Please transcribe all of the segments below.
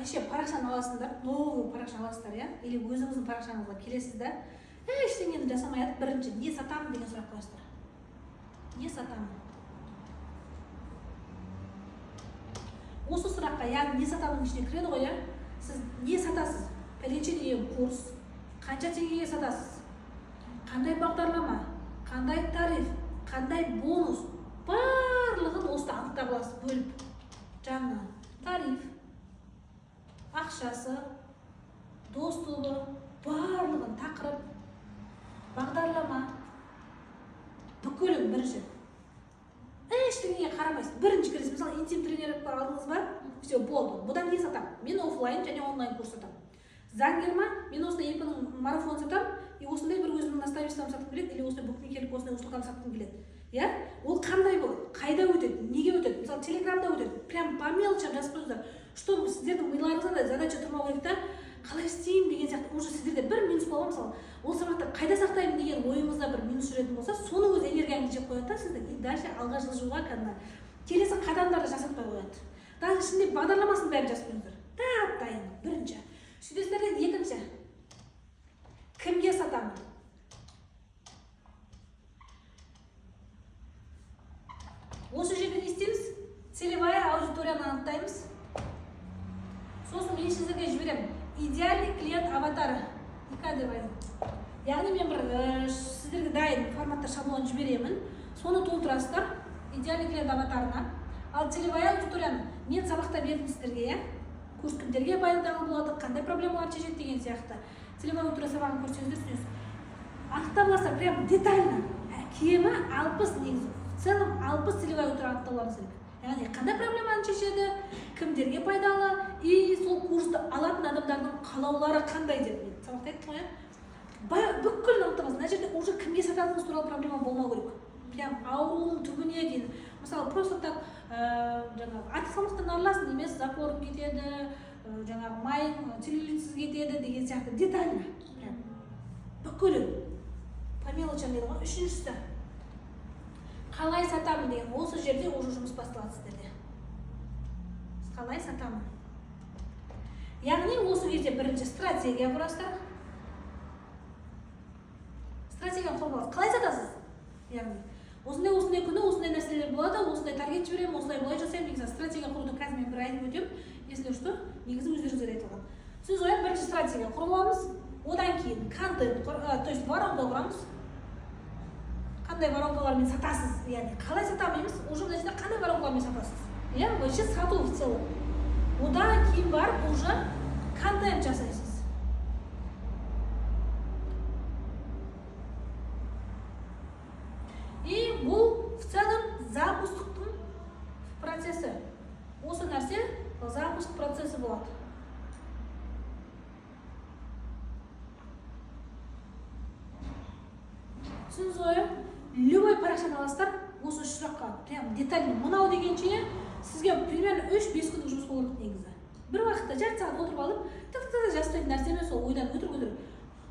неше парақшаны аласыңдар, новый парақша аласыздар, иә? Или өзіңіздің парақшаңызға келесіз да, ештеңені жасамай жатып, бірінші не сатамын деген сұрақ қоясыздар. Не сатамын? Осы сұраққа, яғни не сатамын ішіне кіреді ғой, иә? Сіз не сатасыз? Пәленше деген курс, қанша теңгеге сатасыз? Қандай бағдарлама, қандай тариф, қандай бонус, барлығын осыда анықтап аласыз, бөліп. Жаңа тариф, ақшасы, достығы, барлығын тақырып, бағдарлама, бүкілін бірінші. Ештеңеге қарамайсыз. Бірінші кіресіз, мысалы интим тренер алдыңыз ба? Все, болды. Бұдан не сатам? Мен офлайн және онлайн курс сатам. Заңгер ма? Мен осындай екінің марафон сатам, и осындай бір өзімнің наставничеством сатқым келеді, или осындай букмекерлік осындай услугам сатқым келеді. Я? Ол қандай болады? Қайда өтеді? Неге өтеді? Мысалы, телеграмда өтеді. Прям по мелочам жазып қойыңыздар. Что сіздердің миларыңызда да задача тұрмау керек та, қалай істеймін деген сияқты, уже сіздерде бір минус болады, мысалы, ол сабақты қайда сақтаймын деген ойыңызда бір минус жүретін болса, соның өзі энергияңызды жеп қояды да сізді, и дальше алға жылжуға кәдімгі келесі қадамдарды жасатпай қояды. Даже ішінде бағдарламасын бәрін жазып қойыңыздар. Дайын, бірінші. Сөйтесіздер де екінші. Кімге сатамын? Осы жерде не істейміз? Целевая аудиторияны анықтаймыз. Сосын мен сіздерге жіберемін. Идеальный клиент аватары. Яғни мен бір сіздерге дайын форматта шаблон жіберемін. Соны толтырасыздар. Идеальный клиент аватарына. Ал целевая аудиторияны мен сабақта бердім сіздерге, иә? Курс кімдерге пайдалы болады, қандай проблемалар шешеді деген сияқты. Целевая аудитория сабағын көрсеңіздер түсінесіз. Анықтап аласыздар, прям детально. Кемі 60 негізі. В целом 60 целевая аудитория анықтауларыңыз керек. Яғни қандай проблеманы шешеді, кімдерге пайдалы, и сол курсты алатын адамдардың қалаулары қандай деп. Сабақта айттым ғой, иә? Бүкіл анықтамаңыз. Мына жерде уже кімге сататыныңыз туралы проблема болмау керек. Прям ауруының түбіне дейін. Мысалы, просто так аты салмақтан арыласың емес, запорың кетеді, жаңағы майың целлюлитсіз кетеді деген сияқты детально. Бүкілін. По мелочам деді ғой. Үшіншісі. Қалай сатамын деген, осы жерде уже жұмыс басталады сіздерде. Қалай сатамын. Яғни осы кезде бірінші стратегия құрасыздар. Стратегияны құрып аласыз. Қалай сатасыз? Яғни осындай күні, осындай нәрселер болады, осындай таргет жіберемін, осындай былай жасаймын деген стратегия құруды қазір мен бір айтып өтемін. Если что, негізі өздеріңізге айтылған. Сіз оян бірінші стратегия құрып аламыз, одан кейін контент, то есть воронка құрамыз. Қандай воронкалармен сатасыз, яғни қалай сатамын емес, уже мына жерде қандай воронкалармен сатасыз. Я вообще сату в целом. Одан кейін барып уже контент жасайсыз. И бұл в целом запусктың процесі. Осы нәрсе запуск процесі болады. Түсініңіз ғой? Любой парақшаны аласыздар, осы үш сұраққа прям детально мынау дегенше сізге примерно 3-5 күндік жұмыс болуы негізі. Бір уақытта жарты сағат отырып алып, жастайтын нәрсе емес, ол ойдан өтірік.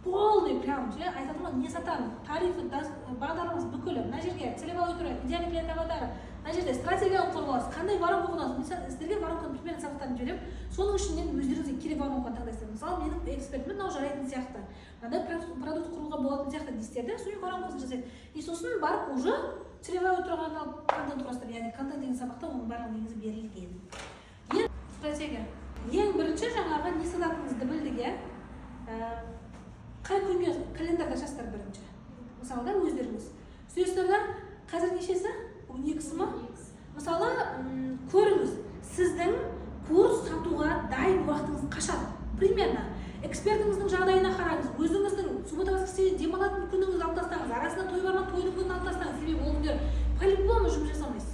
Полный прям, айтады ғой, не сатамын, тарифы, бағдарламасы бүкілі, мына жерге целевая аудитория, идеальный клиент аватары, мына жерде стратегияны құрып аласыз, қандай воронка құрасыз, сіздерге воронканы примерно сабақтарын жіберем, соның ішінен өздеріңізге керек воронканы таңдайсыздар. Мысалы, менің экспертім мынау жарайтын сияқты, мынандай продукт құруға болатын сияқты дейсіздер де, соның воронкасын жасайды. И сосын барып уже целевая аудиторияға арналып контент құрасыздар, яғни контент деген сабақта оның барлығы негізі берілген. Ең стратегия. Ең бірінші жаңағы не сататыныңызды білдік, иә? Қай күнге календарда жазсыздар бірінші. Мысалы да өздеріңіз. Сөздер да қазір нешесі? 12-сі ма? Мысалы, көріңіз, сіздің курс сатуға дайын уақытыңыз қашан? Примерно. Экспертіңіздің жағдайына қараңыз. Өзіңіздің суббота-воскресенье демалатын күніңізді алып тастаңыз. Арасында той бар ма, тойдың күнін алып тастаңыз. Себебі ол күндер по-любому жұмыс жасамайсыз.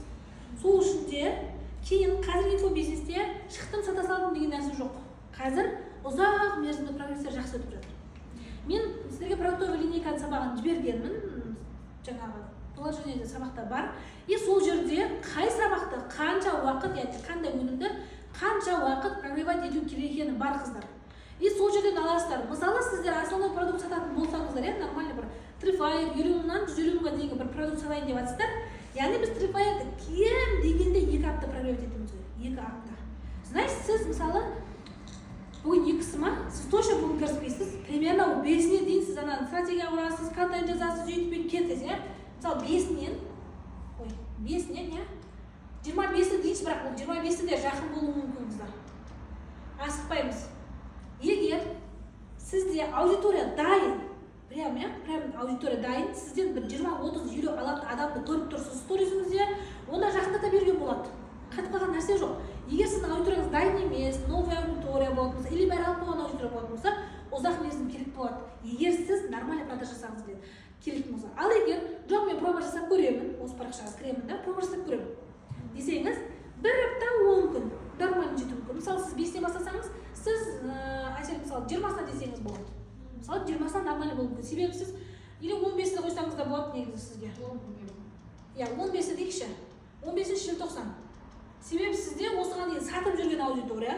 Сол үшін де кейін қазір инфобизнесте шықтым сата салдым деген нәрсе жоқ. Қазір ұзақ мерзімді прогрестер жақсы өтіп жатыр. Мен сіздерге продуктовый линейканы сабағын жібергенмін, жаңағы положениеде сабақта бар. И сол жерде қай сабақты, қанша уақыт, яғни қандай өнімді, қанша уақыт прогревать ету керек екені бар қыздар. И сол жерден аласыздар. Мысалы, сіздер основной продукт сататын болсаңыздар, нормальный бір Tripwire 100-нан 150-ға дейінгі бір продукт сатайын деп жатсыздар. Яғни біз Tripwire'ды кем дегенде 2 апта прогревать етеміз ғой. 2 апта. Значит, сіз мысалы бүгін 2-сі ма? Сіз точно бүгін кіріспейсіз. Примерно 5-не дейін сіз ана стратегия құрасыз, контент жазасыз, өйтіп кетесіз, иә? Мысалы 5-нен 25-і дейінші, бірақ бұл 25-і де жақын болуы мүмкін қыздар. Асықпаймыз. Егер сізде аудитория дайын, прям аудитория дайын, сізден бір 20-30-50 алатын адамды көріп тұрсыз сторизіңізде, онда жақындата беруге болады. Қатып қалған нәрсе жоқ. Егер сіздің аудиторияңыз дайын емес, новая аудитория болатын болса, или бәрі алып қойған аудитория болатын болса, ұзақ мерзім керек болады. Егер сіз нормальный продаж жасағыңыз келетін болса. Ал егер жоқ, мен проба жасап көремін, осы парақшаға кіремін да, проба жасап көремін десеңіз, бір апта 10 күн нормально жету мүмкін. Мысалы, сіз 5-тен бастасаңыз, сіз мысалы 20-сына десеңіз болады. Мысалы 20-сына нормально болуы мүмкін. Себебі сіз или 15-ді қойсаңыз да болады негізі сізге. 15-і дейікші. 15-ші желтоқсан. Себебі сізде осыған дейін сатып жүрген аудитория,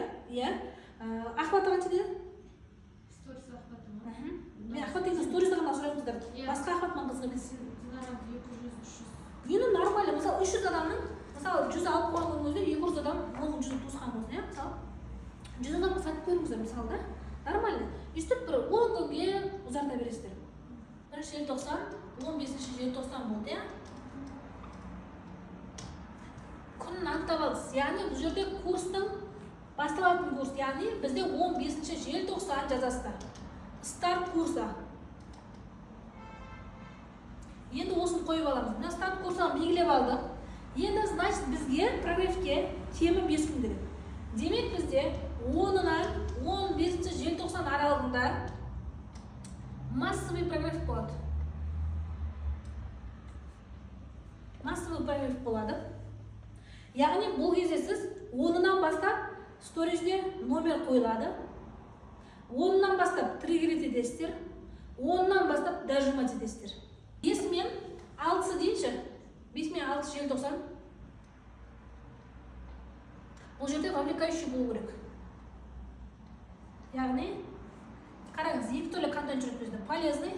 охваты қанша деді? Сторис охваты ма? Мен охват деген стористі ғана сұраймын қыздар. Басқа охват маған қызық емес. 200-300. Енді нормально. Мысалы 300 адамның, мысалы 100 алып қойған өзінде 200 адам, оның 100 туысқан болсын, иә? Мысалы 100 адамға сатып көріңіздер, мысалы да. Нормально. Үстіп бір 10 күнге ұзарта бересіздер. 1-ші желтоқсан, 15-ші желтоқсан болды, иә? Күнін анықтап алдыңыз. Яғни бұл жерде курстың басталатын курс, яғни бізде 15-ші желтоқсан жазасыздар. Старт курса. Енді осыны қойып аламыз. Мына старт курсаны белгілеп алдық. Енді, значит, бізге прогревке темі 5 күн керек. Демек бізде 10-нан 15-ші желтоқсан аралығында массовый прогрев болады. Массовый прогрев болады. Яғни бұл кезде сіз 10-нан бастап сторизде номер қойылады. 10-нан бастап триггер етесіздер. 10-нан бастап дожимать етесіздер. 5 мен 6-сы дейінші. 5 мен 6 желтоқсан. Бұл жерде вовлекающий болу керек. Яғни, қараңыз, екі түрлі контент жүреді бізде. Полезный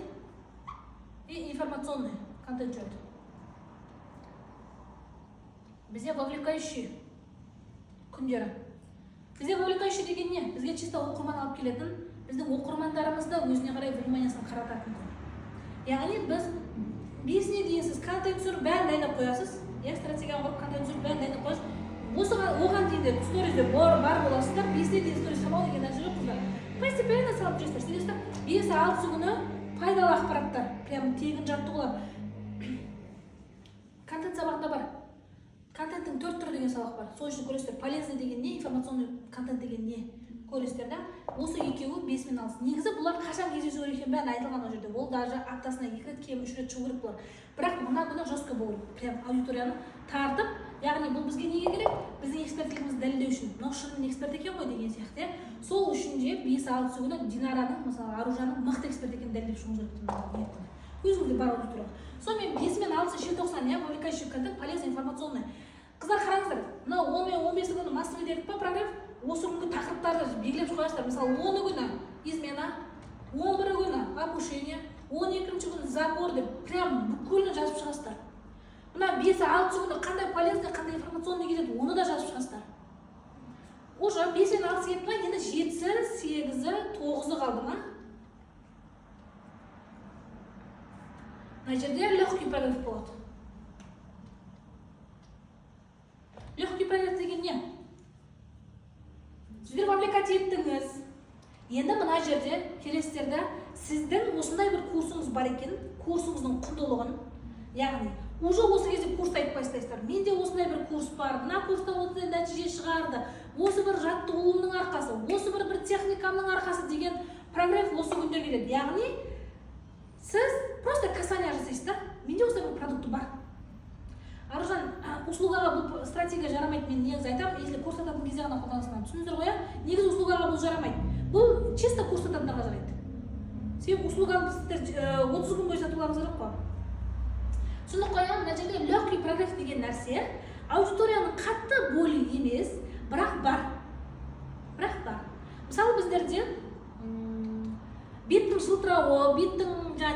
и информационный контент жүреді. Бізде вовлекающий күндері. Бізде вовлекающий деген не? Бізге чисто оқырман алып келетін, біздің оқырмандарымызды өзіне қарай вниманиясын қарататын. Яғни біз 5-не дейін сіз контент түсіріп бәрін дайындап қоясыз. Стратегия құрып контент түсіріп бәрін дайындап қоясыз. Оған дейін де сторизде бар боласыздар. 5-не дейін сторис салмау деген нәрсе жоқ қыздар. Постепенно салып жүрсіздер. 5-6 күні пайдалы ақпараттар, прям тегін жаттығулар. Контент сабағында бар. Контенттің 4 түрі деген сабақ бар. Сол үшін көресіздер. Полезный деген не, информационный контент деген не көресіздер да. Осы екеуі 5 мен 6. Негізі бұлар қашан кездесу керек екені бәрін айтылған ол жерде. Ол даже аптасына 2 рет, кем 3 рет шығу керек бұлар. Бірақ мына күні жестко болу керек. Прям аудиторияны тартып, яғни бұл бізге неге керек? Біздің эксперттігімізді дәлелдеу үшін. Мынау шынымен эксперт екен ғой деген сияқты. Сол үшін де 5-6 күні Динараның, мысалы Аружанның мықты эксперт екенін дәлелдеп шығу керек. Өзіңізде бар аудитория. Сонымен 5 мен 6 желтоқсан, я вовлекающий контент, полезный, информационный. Қыздар қараңыздар, мына 10 мен 15 күні массовый дедік па прогрев? Осы күнгі тақырыптарды белгілеп қоясыздар. Мысалы 10 күні измена, 11 күні опушение, 12 күні забор деп прям бүкілін жазып шығасыздар. Мына 5-6 күні қандай полезный, қандай информационный келеді, оны да жазып шығасыздар. Уже 5 мен 6 кетті ма, енді 7-сі, 8-і, 9-і қалды ма? Мына жерде легкий прогрев болады. Легкий прогрев деген не? Сіздер вовлекать еттіңіз. Енді мына жерде келесіздерді сіздің осындай бір курсыңыз бар екен, курсыңыздың құндылығын, яғни уже осы кезде курсты айтып бастайсыздар. Менде осындай бір курс бар, мына курста осындай нәтиже шығарды, осы бір жаттығуымның арқасы, осы бір техникамның арқасы деген прогрев осы күндер келеді. Яғни сіз просто касание жасайсыздар. Менде осындай бір продукты бар. Аружан, услугаға бұл стратегия жарамайды, мен негізі айтамын, если курс ататын кезде ғана қолданысынан түсіндіңіздер ғой, негізі услугаға бұл жарамайды. Бұл чисто курс ататындарға жарайды. Себебі услуганы сіздер 30 күн бойы сатуларыңыз керек қой. Түсініп қоямын, мына жерде легкий прогрев деген нәрсе аудиторияның қатты болі емес, бірақ бар. Мысалы біздерде беттің жылтырауы, беттің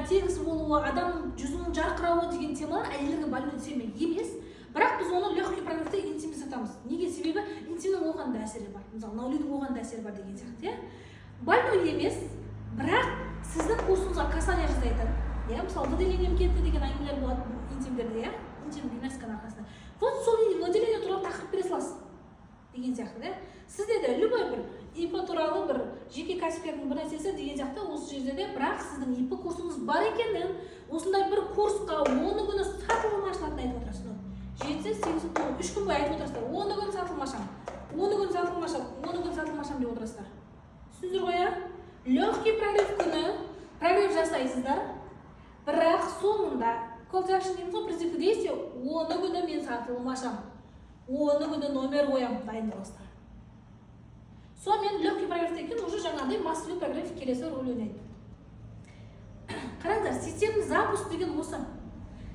тегіс болуы, адамның жүзінің жарқырауы деген темалар әйелдерге более емес. Бірақ біз оны легкий прогревте интимде сатамыз. Неге? Себебі интимнің оған да әсері бар, мысалы наулидің оған да әсері бар деген сияқты, иә. Больной емес, бірақ сіздің курсыңызға касание жасайтын, иә, мысалы выделением кетті деген әңгімелер болады интимдерде, иә, интим гимнастиканың арқасында. Вот сол выделение туралы тақырып бере саласыз деген сияқты, иә. Сізде де любой бір ИП туралы бір жеке кәсіпкердің бір нәрсесі деген сияқты осы жерде де, бірақ сіздің ИП курсыңыз бар екенін, осындай бір курсқа 10 күні сатылым ашылатынын айтып отырасыз. 7-8 3 күн бойы айтып отырсыздар. 10 күн сатылым ашам, 10 күн сатылым ашам, 10 күн сатылым ашам деп отырсыздар. Түсіндіңіздер ғой, иә? Легкий прорыв күні прорыв жасайсыздар, бірақ соңында call to action дейміз ғой, призыв к действию, 10 күні мен сатылым ашам, 10 күні номер қоям, дайындаласыздар. Сонымен легкий прорывтан кейін уже жаңағыдай массовый прорыв келесі рөл ойнайды. Қараңыздар, системный запуск деген осы.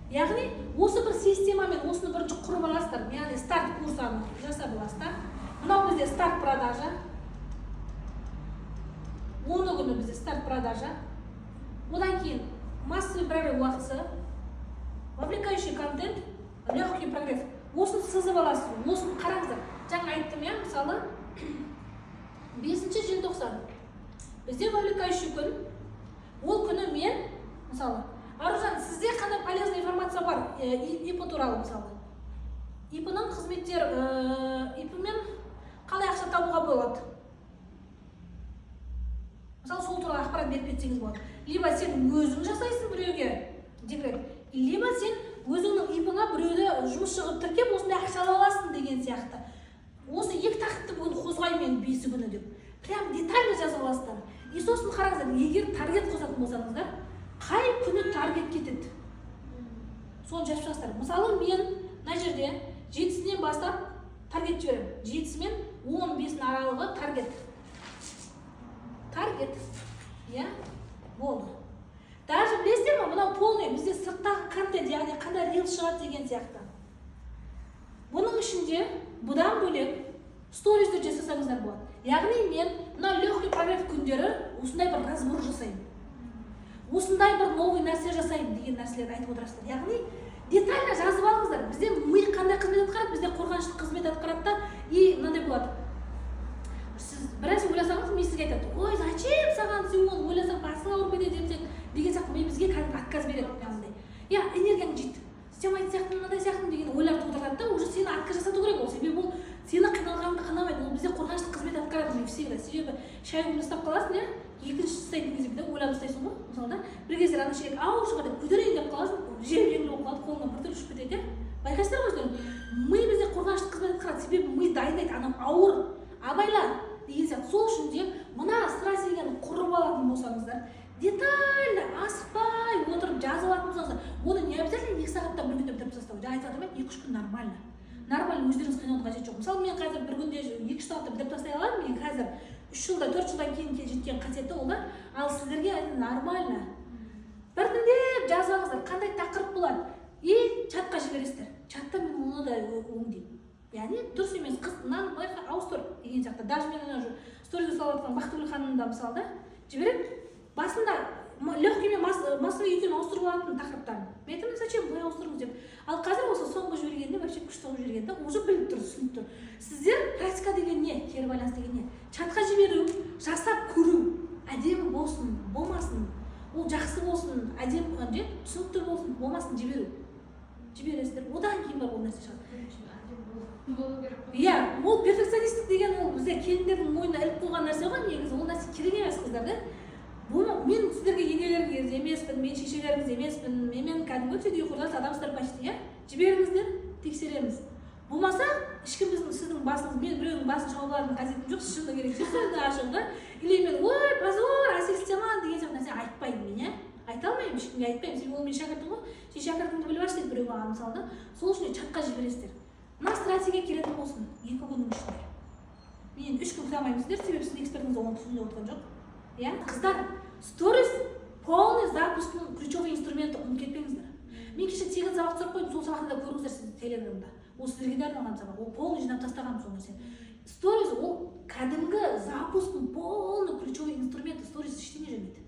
Яғни осы бір системамен осыны бірінші құрып аласыздар, яғни старт курсаны жасап аласыздар. Мынау бізде старт продажа. 10 күні бізде старт продажа. Одан кейін массовый прорыв уақытысы, вовлекающий контент, легкий прорыв. Осыны сызып аласыз. Осыны қараңыздар. Жаңа айттым, иә, мысалы 5 желтоқсан бізде вовлекающий күн. Ол күні мен, мысалы, Аружан, сізде қандай полезный информация бар ИП туралы, мысалы. ИП-нің қызметтер, ИП-мен қалай ақша табуға болады? Мысалы, сол туралы ақпарат беріп кетсеңіз болады. Либо сен өзің жасайсың біреуге декрет, либо сен өзіңнің ИП-ңа біреуді жұмыс шығып тіркеп, осындай ақша ала аласың деген сияқты. Осы екі тақырыпты бүгін қозғай мен 5 күні деп. Прям детально жазып аласыздар. И сосын қараңыздар, егер таргет қосатын болсаңыздар, қай күні таргет кетеді? Соны жазып шығасыздар. Мысалы, мен мына жерде 7-сінен бастап таргет жіберемін. 7-сі мен 15-дің аралығы таргет. Таргет. Иә? Болды. Даже білесіздер ме, мынау полный, бізде сырттағы контент, яғни қандай рилс шығады деген сияқты. Бұның ішінде бұдан бөлек сторизді жасасаңыздар болады. Яғни мен мына легкий прорыв күндері осындай бір разбор жасаймын. Осындай бір новый нәрсе жасаймын деген нәрселерді айтып отырасыздар. Яғни детально жазып алыңыздар. Бізде ми қандай қызмет атқарады, бізде қорғаныштық қызмет атқарады да, и мынандай болады. Сіз бір нәрсе ойласаңыз, ми сізге айтады: "Ой, зачем саған сен оны ойласаң, басың ауырып кетеді" деген сияқты ми бізге кәдімгі отказ береді. Яғни, энергияң жейді. Сен айтып сияқты, мынандай сияқты деген ойлар тудырады да, уже сені отказ жасату керек ол. Себебі ол сені қиналғанға қинамайды. Ол бізде қорғаныштық қызмет атқарады ми всегда. Себебі шай құйып ұстап қаласың, иә? Екінші ұстайтын кезде ойлап ұстайсың ғой. Мысалы, бір кезде ана шелек ауыр шығады, көтерейін деп қаласың, жеңіл болып қалады, қолыңнан біртүрлі ұшып кетеді. Байқайсыздар ғой өздерің? Ми бізде қорғаныштық қызмет атқарады. Себебі ми дайындайды, анам ауыр, абайла деген сияқты. Сол үшін де мына стратегияны құрып алатын болсаңыздар, детально аспай отырып жазып алатын болсаңыздар, оны не обязательно 2 сағатта бір күнде бітіріп тастау. Жаңа айтып жатырмын, 2-3 күн нормально. Нормально, өздеріңіз қиналудың қажеті жоқ. Мысалы, мен қазір бір күнде 2-3 сағатта бітіріп тастай аламын. Мен қазір 3 жылда, 4 жылдан кейін жеткен қасиетті ол да, ал сіздерге нормально. Біртіндеп жазып алыңыздар, қандай тақырып болады. И чатқа жібересіздер. Чатта мен оны да өңдеймін. Яғни дұрыс емес, қыз мынаны былай ауыстыр деген сияқты. Даже мен ана сторизге салып жатқан Бақтыгүл ханымды да мысалы да жіберіп, басында легкий мен массовый екеуін ауыстырып алатын тақырыптарын. Мен айтамын, зачем бұлай ауыстырыңыз деп. Ал қазір осы соңғы жібергенде вообще күшті қылып жібергенде уже біліп тұр, түсініп тұр. Сіздер практика деген не? Кері байланыс деген не? Чатқа жіберу, жасап көру, әдемі болсын, болмасын, ол жақсы болсын, әдемі, түсінікті болсын, болмасын жіберу. Жібересіздер, одан кейін бар ол нәрсе шығады. Иә, ол перфекционистік деген ол бізде келіндердің мойнына іліп қойған нәрсе ғой, негізі ол нәрсе керек емес қыздар, да? Мен сіздерге енелеріңіз емеспін, мен шешелеріңіз емеспін, мен кәдімгі түйдей құрдас адамсыздар почти, иә? Жіберіңіздер, тексереміз. Болмаса, ешкім сіздің басыңыз, мен біреудің басын жауып алатын қажетім жоқ, шыны керек, сөзді ашық, да? Или мен, ой, позор, асистеман деген сияқты нәрсе айтпаймын мен, иә? Айта алмаймын, ешкімге айтпаймын, себебі ол мен шәкіртім ғой, сен шәкіртіңді біліп ашты біреу маған мысалы, да? Сол үшін чатқа жібересіздер. Мына стратегия келетін болсын, 2 күннің ішінде. Мен 3 күн күтамаймысыздар, себебі сіздің экспертіңіз оны түсініп отқан жоқ. Я? Қыздар, сторис полный запускның ключевой инструменті, ұмытып кетпеңіздер. Мен кеше тегін сабақ түсіріп қойдым, сол сабақты да көріңіздер сіз телеграмда. Ол сіздерге де арналған сабақ, ол полный жинап тастағанмын сол нәрсені. Сторис ол кәдімгі запускның полный ключевой инструменті, сторис ештеңе жүрмейді.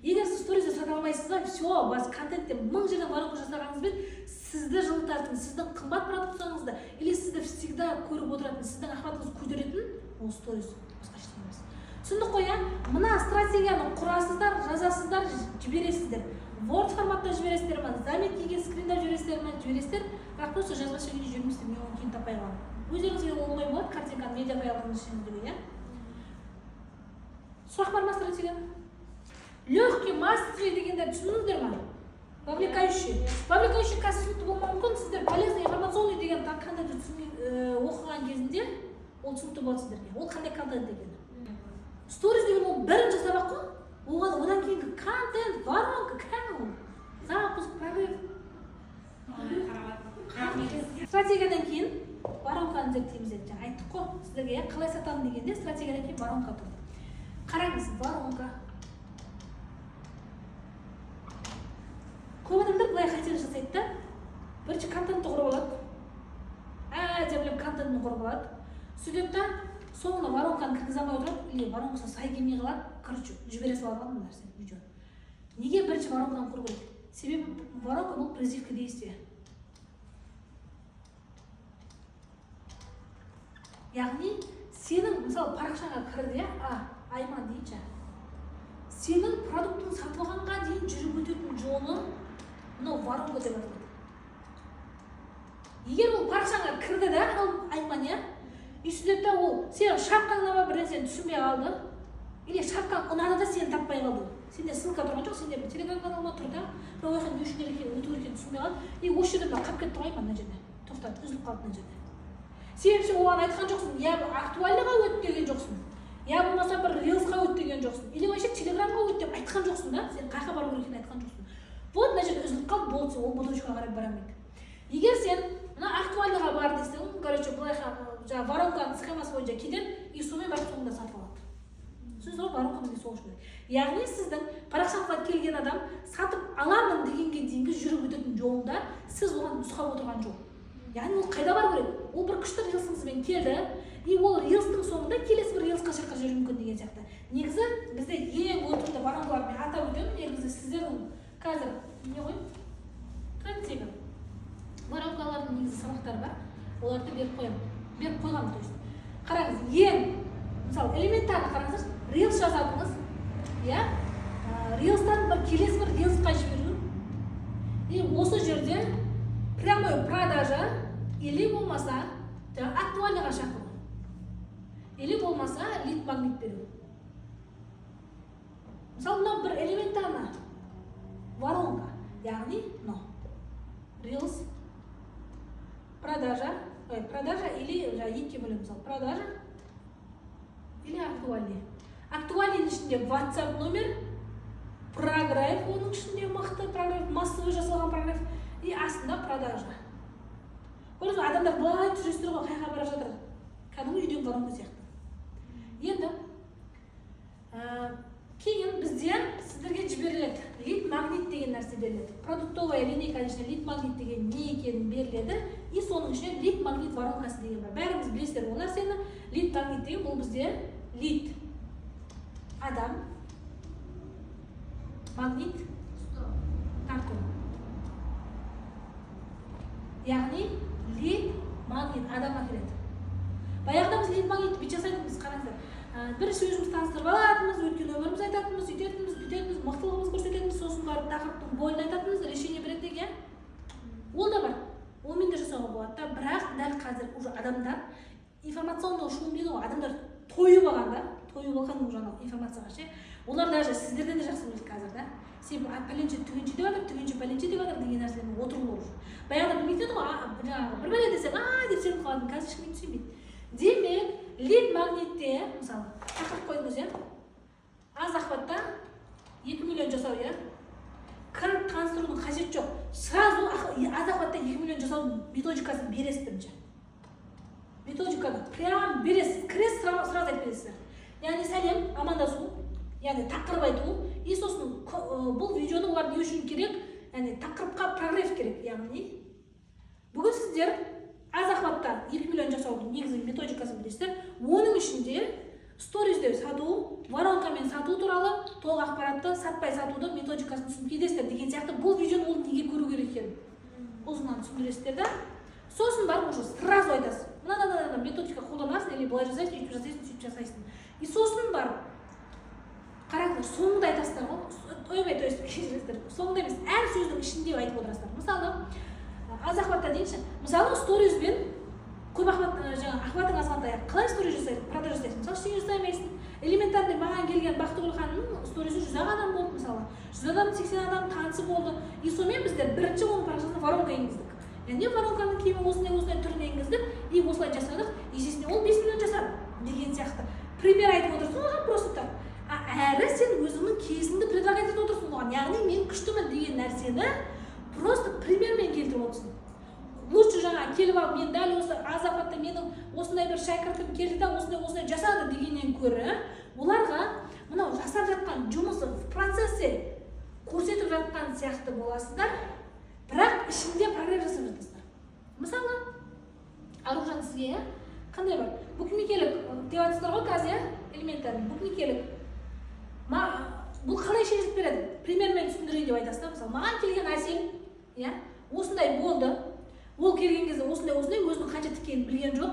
Егер сіз стористе сатып алмайсыз ба, все, бас контентте 1000 жерден воронка жасағаныңызбен сізді жылытатын, сіздің қымбат продукцияңызды или сізді всегда көріп отыратын, сіздің ақпаратыңызды көтеретін ол сторис, басқа ештеңе емес. Түсіндік қой, мына стратегияны құрасыздар, жазасыздар, жібересіздер. Word форматта жібересіздер ма, заметкеге скриндап жібересіздер ма, жібересіздер, бірақ просто жазбаша күйде жүрмейсіздер, мен оны кейін таппай қаламын. Өздеріңізге оңай болады, картинканы медиа файлдың ішіндегі, Сұрақ бар ма стратегия? Легкий, массовый дегендер түсіндіңіздер ма? Вовлекающий. Вовлекающий качественный болмауы мүмкін, сіздер полезный, информационный деген контентті оқыған кезінде ол түсінікті болады сіздерге. Ол қандай контент екен? Сторис деген ол бірінші сабақ қой. Одан кейінгі контент, воронка, кәні запуск, прорыв. Стратегиядан кейін воронканы зерттейміз деп жаңа айттық қой. Сіздерге қалай сатамын дегенде стратегиядан кейін воронка тұр. Қараңыз, воронка. Көп адамдар былай қателік жасайды да, бірінші контентті құрып алады. Әдемілеп контентін құрып алады. Сөйтеді да, соңына воронканы кіргізе алмай отырады, или воронкасына сай келмей қалады. Короче, жібере салады бұл нәрсе, видео. Неге бірінші воронканы құру керек? Себебі воронка бұл призывка действия. Яғни, сенің, мысалы, парақшаңа кірді, Айман дейінші. Сенің продуктың сатылғанға дейін жүріп өтетін жолы мынау воронка деп аталады. Егер ол парақшаңа кірді да, Айман, и сөйтеді ол сен шапкаңна ба бір нәрсені түсінбей қалды, или шапкаң ұнады да сені таппай қалды. Сенде ссылка тұрған жоқ, сенде бір телеграм каналыма тұр да, бірақ ояққа не үшін екенін өту екенін түсінбей қалды, и осы жерде мына қалып кетті ғой Айман мына жерде. Тоқтады, үзіліп қалды мына жерде. Себебі сен оған айтқан жоқсың, я актуальныға өт деген жоқсың. Я болмаса бір рилсқа өт деген жоқсың. Или вообще телеграмға өт деп айтқан жоқсың да, сен қайқа бару керек екенін айтқан жоқсың. Вот мына жерде үзіліп қалды, болды, ол бутылочкаға қарай бара алмайды. Егер сен мына актуальныға бар десең, короче, былайша жаңағы воронканың схемасы бойынша келеді, и сонымен барып соңында сатып алады. Сөз ғой, воронка бізге сол үшін. Яғни сіздің парақшаңызға келген адам сатып аламын дегенге дейінгі жүріп өтетін жолында сіз оған нұсқап отырған жол. Яғни ол қайда бару керек? Ол бір күшті рилсыңызбен келді, и ол рилстың соңында келесі бір рилсқа шақырып жүруі мүмкін деген сияқты. Негізі бізде ең өтімді воронкалар мен атап өтемін, негізі сіздердің қазір не ғой? Стратегия. Воронкалардың негізі сабақтары бар. Оларды беріп қоямын. Беріп қойғам, то есть. Қараңыз, ең мысалы элементарно қараңыз, рилс жазадыңыз, иә? Рилстан бір келесі бір рилсқа жіберу. И осы жерде прямой продажа или болмаса актуальныға шақыру. Или болмаса лид магнит беру. Мысалы, мынау бір элементарно воронка, яғни мынау рилс, продажа или екіге бөлеміз, мысалы, продажа или актуальный. Актуальныйның ішінде WhatsApp номер, програф, оның ішінде мықты програф, массовый жасалған програф, и астында продажа. Көріңіз, адамдар былай жүресіздер ғой, қайға бара жатыр. Кәдімгі үйден воронка сияқты. Енді кейін бізде сіздерге жіберіледі. Лид магнит деген нәрсе беріледі. Продуктовая линия, конечно, лид магнит деген не екенін беріледі. И соның ішіне лид магнит воронкасы деген бар. Бәріңіз білесіздер ол нәрсені. Лид магнит деген бұл бізде лид адам, магнит тарту. Яғни лид магнит адамға келеді. Баяғыда біз лид магнитті бүйтіп жасайтынбыз, қараңыздар. Бірінші өзіміз таныстырып алатынбыз, өткен өміріміз айтатынбыз, үйтетінбіз, бүйтетінбіз, мықтылығымыз көрсететінбіз, сосын барып тақырыптың бойын айтатынбыз, решение береді деген. Ол да бар. Онымен де жасауға болады да, бірақ дәл қазір уже адамдар информационный шум дейді ғой, адамдар тойып алған жаңағы информацияға ше. Олар даже сіздерден де жақсы біледі қазір да. Себебі пәленше түгенше деп жатыр, түгенше пәленше деп жатыр деген нәрселермен отырулар уже. Баяғыда білмейтін ғой, жаңағы бір бәле десең, деп сеніп қалатын, қазір ешкім түсінбейді. Демек, лид магнитте, мысалы, тақырып қойыңыз, аз охватта 2 миллион жасау, кіріп таныстырудың қажет жоқ. Сразу аз охватта 2 миллион жасаудың методикасын бересіз бірінші. Методиканы прям бересіз, кіресіз, сразу айтып бересіз. Яғни сәлем, амандасу, яғни тақырып айту, и сосын бұл видеоны олар не үшін керек, яғни тақырыпқа прогресс керек, яғни бүгін сіздер аз охватта 2 миллион жасаудың негізгі методикасын білесіздер. Оның ішінде сторизде сату, воронкамен сату туралы толық ақпаратты сатпай сатуды методикасын түсініп кетесіздер деген сияқты бұл видеоны ол неге көру керек екенін ұзынан түсіндіресіздер да. Сосын барып уже сразу айтасыз. Мына методика қолданасың, или былай жасайсың, өйтіп жасайсың, сөйтіп жасайсың. И сосын барып қараңыздар, соңында айтасыздар ғой. Ойбай, то есть кешіріңіздер. Соңында емес, әр сөздің ішінде айтып отырасыздар. Мысалы, аз охватта дейінші. Мысалы, сторизбен көп охватың азғанда қалай сторис жасайсың, продаж жасайсың? Мысалы, ештеңе жасай алмайсың. Элементарный маған келген Бақтыгүл ханымның сторисі 100 адам болды мысалы. 100 адам, 80 адам танысы болды. И сонымен біздер бірінші оның парақшасына воронка енгіздік. Яғни воронканың киімі осындай түріне енгіздік, и осылай жасадық. Есесіне ол 5 миллион жасады деген сияқты. Пример айтып отырсың оған просто так. Әрі сен өзіңнің кейсіңді предлагать етіп отырсың оған. Яғни мен күштімін деген нәрсені просто примермен келтіріп отырсың. Лучше жаңа келіп алып, мен дәл осы аз охватта менің осындай бір шәкіртім келді да осындай жасады дегеннен көрі, оларға мынау жасап жатқан жұмысы в процессе көрсетіп жатқан сияқты боласыздар, бірақ ішінде прогресс жасап жатасыздар. Мысалы, Аружан сізге қандай бар? Букмекерлік деп жатсыздар ғой қазір, элементарный букмекерлік. Бұл қалай шешіліп береді? Примермен түсіндірейін деп айтасыздар. Мысалы, маған келген Әсел, осындай болды. Ол келген кезде осындай өзінің қанша тіккенін білген жоқ.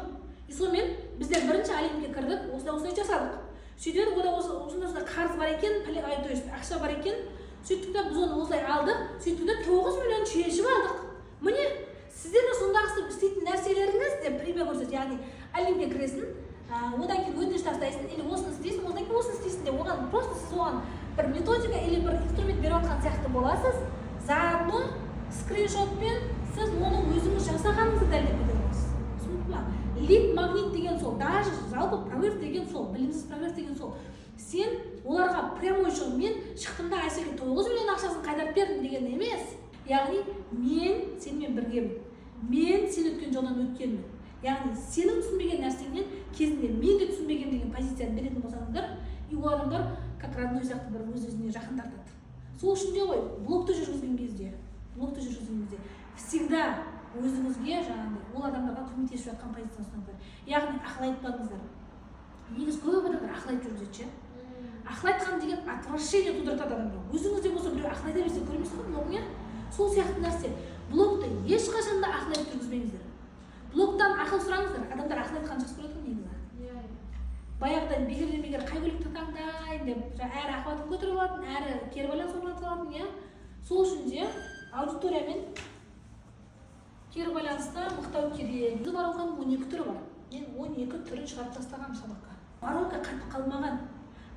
И сонымен біздер бірінші әлемге кірдік, осындай жасадық. Сөйтіп ода осындай қарыз бар екен, то есть ақша бар екен. Сөйттік та біз оны осылай алдық, сөйттік та 9 миллион шешіп алдық. Міне, сіздердің сондағы істейтін нәрселеріңіз деп пример көрсетеді. Яғни әлемге кіресің, одан кейін өтініш тастайсың, или осыны істейсің, одан кейін осыны істейсің деп, оған просто сіз оған бір методика или бір инструмент беріп жатқан сияқты боласыз. Заодно скриншотпен сіз оның өзіңіз жасағаныңызды дәлелдеп кете аласыз. Түсінікті ма? Лид магнит деген сол, даже жалпы прогресс деген сол, білімсіз прогресс деген сол. Сен оларға прямой жолмен шықтым да Әселге 9 миллион ақшасын қайтарып бердім деген емес. Яғни мен сенімен біргемін. Мен сен өткен жолдан өткенмін. Яғни сенің түсінбеген нәрсеңнен кезінде мен де түсінбеген деген позицияны беретін болсаңыздар, и ол адамдар как родной сияқты бір өз-өзіне жақын тартады. Сол үшін де ғой, блогты жүргізген кезде всегда өзіңізге жаңағыдай ол адамдарға көмектесіп жатқан позицияны ұстаңыздар. Яғни ақыл айтпаңыздар. Негізі көп адамдар ақыл айтып жүргізеді. Ақыл айтқан деген отвращение тудыртады адамдар. Өзіңізде болса біреу ақыл айта берсе көрмейсіз ғой блогыңа? Сол сияқты нәрсе. Блогты ешқашан да ақыл айтып жүргізбеңіздер. Блогтан ақыл сұраңыздар. Адамдар ақыл айтқан жақсы көреді ғой негізі. Баяғыдан бекер қай көйлекті таңдайын деп әрі охватын көтеріп алатын, әрі кері байланыс орнатып алатын, сол үшін де аудиториямен кері байланыста мықтау керек. Біздің воронканың 12 түрі бар. Мен 12 түрін шығарып тастағам сабаққа. Воронка қатып қалмаған.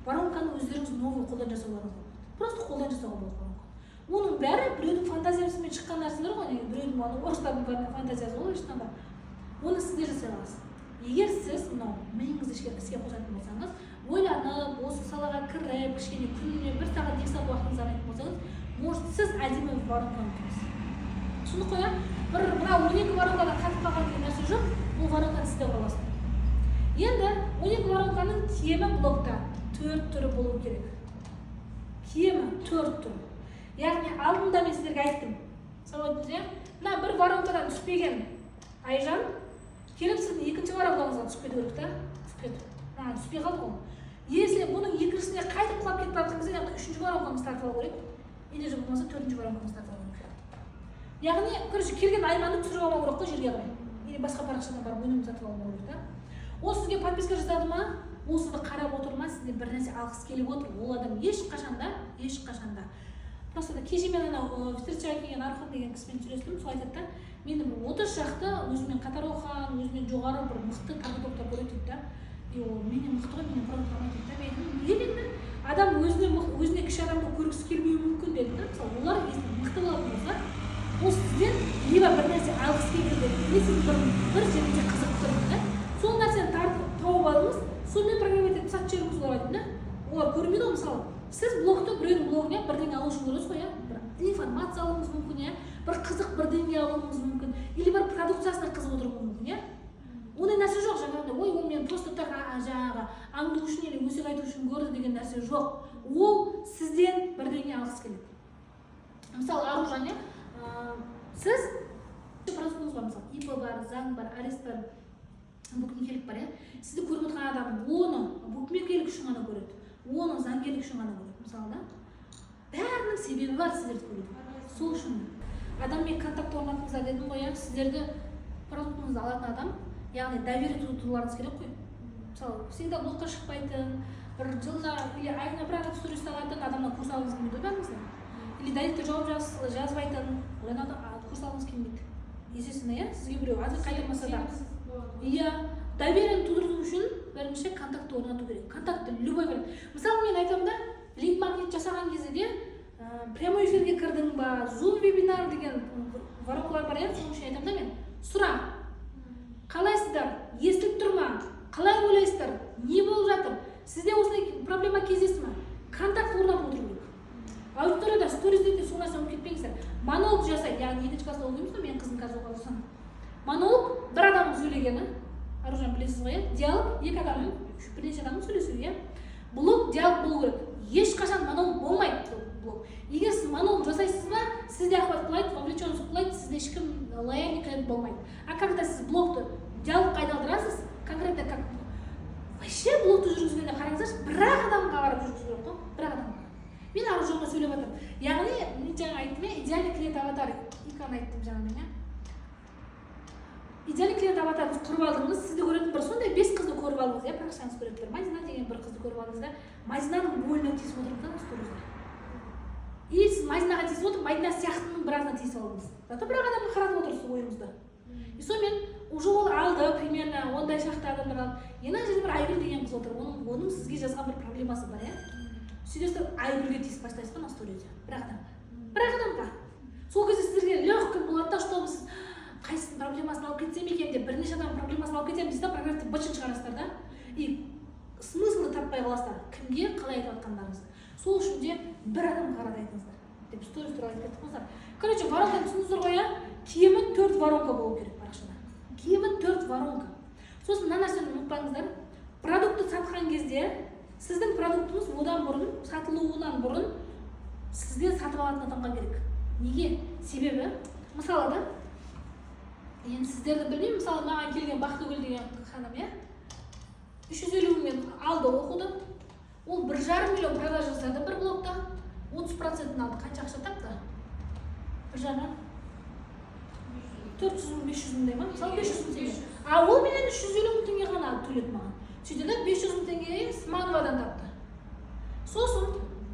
Воронканы өздеріңіз новый қолдан жасауларыңыз болады. Просто қолдан жасауға болады воронка. Оның бәрі біреудің фантазиясымен шыққан нәрселер ғой, біреудің орыстардың фантазиясы ғой шынында. Оны сіздер жасай аласыз. Егер сіз мынау миыңызды іске қосатын болсаңыз, ойланып, осы салаға кіріп, кішкене күніне 1 сағат 2 сағат уақытыңызды арнайтын болсаңыз, может сіз әдемі воронканы құрасыз. Түсініп қоя? Мына 12 воронкадан қатып қалған деген нәрсе жоқ, бұл воронканы сізде құрасыздар. Енді 12 воронканың кемі блогта 4 түрі болу керек. Кемі 4 түр. Яғни алдында мен сіздерге айттым. Мына бір воронкадан түспеген Айжан келіп сіздің екінші воронкаңызға түсіп кету керек та? Түспей қалды ғой. Если бұның екіншісіне қайтып құлап кетіп жатқан кезде, үшінші воронкаңыз тартып алу керек. Или же болмаса 4-ші воронкаңыз тартып алу керек. Яғни, келген айманды түсіріп алу керек қой жерге қарай. Или басқа парақшадан барып өнім сатып алу керек та? Ол сізге подписка жасады ма? Ол сізді қарап отыр ма? Сізде бір нәрсе алғысы келіп отыр. Ол адам ешқашанда. Просто кеше мен анау встречаға келген Архан деген кісімен сөйлестім, сол айтады да, мені 30 шақты өзімен қатар оқыған, өзімен жоғары бір мықты таргетологтар көреді дейді да. И ол менен мықты ғой, менен продукт алмайды дейді да. Мен айтамын, неге енді адам өзіне кіші адамды көргісі келмеуі мүмкін деді да. Мысалы, олар мықты болатын болса, ол сізден либо бір нәрсе алғысы келді деп, не сіз бір жерде қызық тұрды да. Сол нәрсені тауып алыңыз, сонымен программа етіп сатып жіберіңіз оларға дейді да. Олар көрмейді ғой, мысалы. Сіз блогты біреудің блогына бірдеңе алу үшін көресіз ғой, бір информация алуыңыз мүмкін, бір қызық бірдеңе алуыңыз мүмкін, или бір продукциясына қызып отыруыңыз мүмкін, ондай нәрсе жоқ. Жаңағыдай, ой, ол мен просто так жаңағы аңду үшін или өсек айту үшін көрді деген нәрсе жоқ. Ол сізден бірдеңе алғысы келеді. Мысалы, Аружан, сіз продуктыңыз бар, мысалы, ИП бар, заң бар, арест бар, букмекерлік бар, сізді көріп отырған адам оны букмекерлік үшін ғана көреді, оны заңгерлік үшін ғана көреді. Мысалы да, бәрінің себебі бар сіздерді көреді. Сол үшін адаммен контакт орнатыңыздар дедім ғой, сіздерді продуктыңызды алатын адам, яғни доверие тудыруларыңыз керек қой. Мысалы, всегда блокқа шықпайтын, бір жылда или айына бір ақ сторис салатын адамнан курс алғыңыз келмейді бәріңізде. Или дайректте жауап жазбайтын, одан курс алғыңыз келмейді. Естественно, сізге біреу азыр қайтармаса да. Довериені тудыру үшін бірінші контакт орнату керек. Контакты любой бір. Мысалы, мен айтамын да, лид магнит жасаған кезде де прямой эфирге кірдің ба, Zoom вебинар деген воронкалар бар, соның үшін айтамын да мен. Сұра, қалайсыздар, естіліп тұр ма, қалай ойлайсыздар, не болып жатыр, сізде осындай проблема кездесті ме, контакт орнатып отыру керек. Аудиторияда сторизде сол нәрсе ұмытып кетпеңіздер. Монолог жасайды, яғни екінші класста оқимыз ғой, менің қызым қазір оқып жатыр. Монолог бір адамның сөйлегені, Аружан білесіз ғой, диалог екі адамның, бірнеше адамның сөйлесуі, блог диалог болу керек. Ешқашан монолог болмайды блог. Егер сіз монолог жасайсыз ба, сізде охват құлайды, вовлеченность құлайды, сізде ешкім лояльный клиент болмайды. А когда сіз блогты диалогқа айналдырасыз, конкретно как вообще блогты жүргізгенде қараңыздаршы, бір-ақ адамға қарап жүргізу керек қой, бір-ақ адамға. Мен Аружанға сөйлеп жатырмын. Яғни, мен жаңа айттым, идеальный клиент аватар, иканы айттым жаңа. Идеальный клиент аватарыңыз құрып алдыңыз, сізді көретін бір сондай 5 қызды көріп алдыңыз, прақшаңыз көреді бір Мадина деген бір қызды көріп алдыңыз да, Мадинаның бойына тиісіп отырыңыз сторизде. И сіз Мадинаға тиісіп отырып, Мадина сияқтының біразына тиісіп алдыңыз. Зато бір адамға қаратып отырсыз ойыңызда. И сонымен уже ол алды, примерно ондай шақты адамдар алды. Ена жерде бір Айгүл деген қыз отыр, оның сізге жазған бір проблемасы бар, сөйтесіз Айгүлге тиісіп баштайсыз ба на сторизде, бір адамға. Сол кезде сіздерге легко болады да, чтобы сіз қайсының проблемасын алып кетсем екен деп, бірнеше адамның проблемасын алып кетемін дейсіз да, программистер бытшын шығарасыздар да, и смыслы таппай қаласыздар, кімге қалай айтып жатқандарыңызды. Сол үшін де бір адамға қарап айтыңыздар деп сторис туралы айтып кеттік қой. Короче, воронканы түсіндіңіздер ғой, кемі 4 воронка болу керек парақшада. Кемі 4 воронка. Сосын мына нәрсені ұмытпаңыздар, продукты сатқан кезде сіздің продуктыңыз одан бұрын, сатылуынан бұрын сізден сатып алатын адамға керек. Неге? Себебі, мысалы да, енді сіздерді білмеймін, мысалы маған келген Бақтыгүл деген ханым, 350 мен алды оқуды, ол 1,5 миллион продаж жасады бір блогта, 30%-ін алды, қанша ақша тапты? 1,5 400 мың, 500 мыңдай ма? Мысалы 500 мың теңге. А ол менен 350 мың теңге ғана төледі маған. Сөйтеді 500 мың теңге Смановадан тапты. Сосын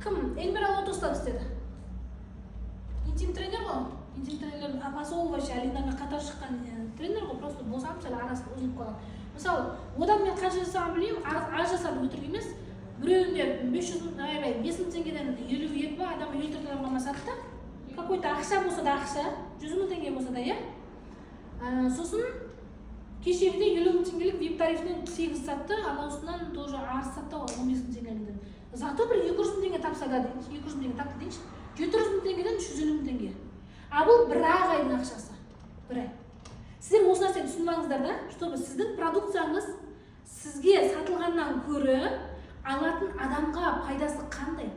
кім? Эльмира Лотостан істеді. Интим тренер ғой? Интим тренердің апасы ол вообще Алинамен қатар шыққан тренер ғой, просто болсам сәл арасы үзіліп қалған. Мысалы, одан мен қанша жасаған білмеймін, аз жасады өтірік емес. Біреуінде 500 мың теңгеден 52 ба адам 54 адамға сатты. Какой-то ақша болса да ақша, 100 мың теңге болса да, сосын кешегіде 50 мың теңгелік VIP тарифінен 8 сатты, анауысынан тоже арыз сатты 15 мың теңгеден. Зато бір 200 мың теңге тапса да дейінші, 200 мың теңге тапты дейінші, 700 мың теңгеден 350 мың теңге. А бұл бір айдың ақшасы. Бір ай. Сіздер осы нәрсені түсінбаңыздар да, чтобы сіздің продукцияңыз сізге сатылғаннан көрі алатын адамға пайдасы қандай?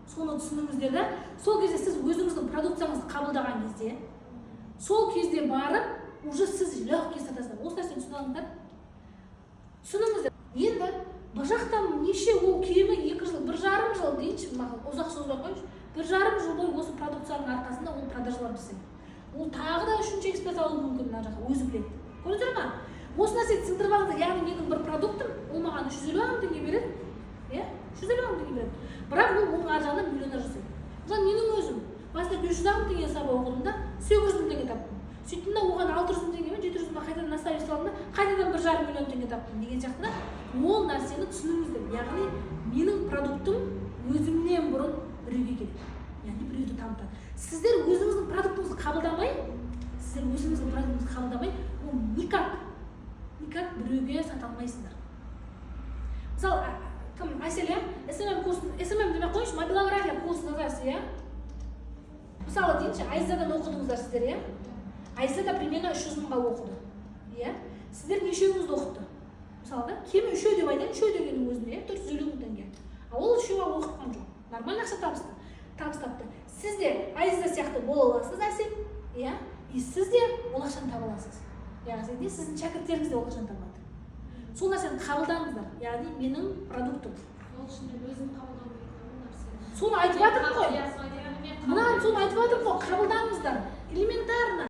Соны түсініңіздер да, сол кезде сіз өзіңіздің продукцияңызды қабылдаған кезде, сол кезде барып, уже сіз легкий сатасыздар. Осы нәрсені түсініңіздер. Түсініңіздер. Енді бұл жақтан неше ол кемі 2 жыл, 1,5 жыл дейінші, ұзақ сөз бар қойшы. 1,5 жыл бойы осы продукцияның арқасында ол продажалар жасайды. Ол тағы да үшінші эксперт алуы мүмкін мына жаққа, өзі біледі. Көрдіңіздер ма? Осы нәрсені түсіндіріп алыңыздар, яғни менің бір продуктым, ол маған 350 мың теңге береді. 350 мың теңге береді. Бірақ ол оның ар жағынан миллионер жасайды. Мысалы менің өзім басында 500 мың теңге сабақ оқыдым да, 800 мың теңге таптым. Сөйттім да оған 600 мың теңге мен 700 мың қайтадан наставить салдым да, қайтадан 1,5 миллион теңге таптым деген сияқты да. Ол нәрсені түсініңіздер. Яғни менің продуктым өзімнен бұрын біреуге келеді. Яғни біреуді танытады. Сіздер өзіңіздің продуктыңызды қабылдамай, ол никак біреуге сата алмайсыздар. Мысалы, кім Айселя, SMM курсын, SMM демей қойшы, мобилография курсын жазасыз, мысалы дейінші, Айзадан оқыдыңыздар сіздер, Айзада примерно 300 мыңға оқыды. Сіздер нешеуіңізді оқытты? Мысалы да, кемі 3 деп айтайын, 3 дегеннің өзінде 450 мың теңге. А ол 3-ға оқытқан жоқ. Нормально ақша табыс тапты. Сіз де Айзада сияқты бола аласыз, әсем, и сіз де ол ақшаны таба аласыз. Яғни сіздің шәкірттеріңіз де ол ақшаны табады. сол нәрсені қабылдаңыздар, яғни менің продуктым. Ол үшін мен өзім қабылдау керек бұл нәрсені. Соны айтып жатырмын ғой. Мен Мынаны соны айтып жатырмын ғой, қабылдаңыздар. Элементарно.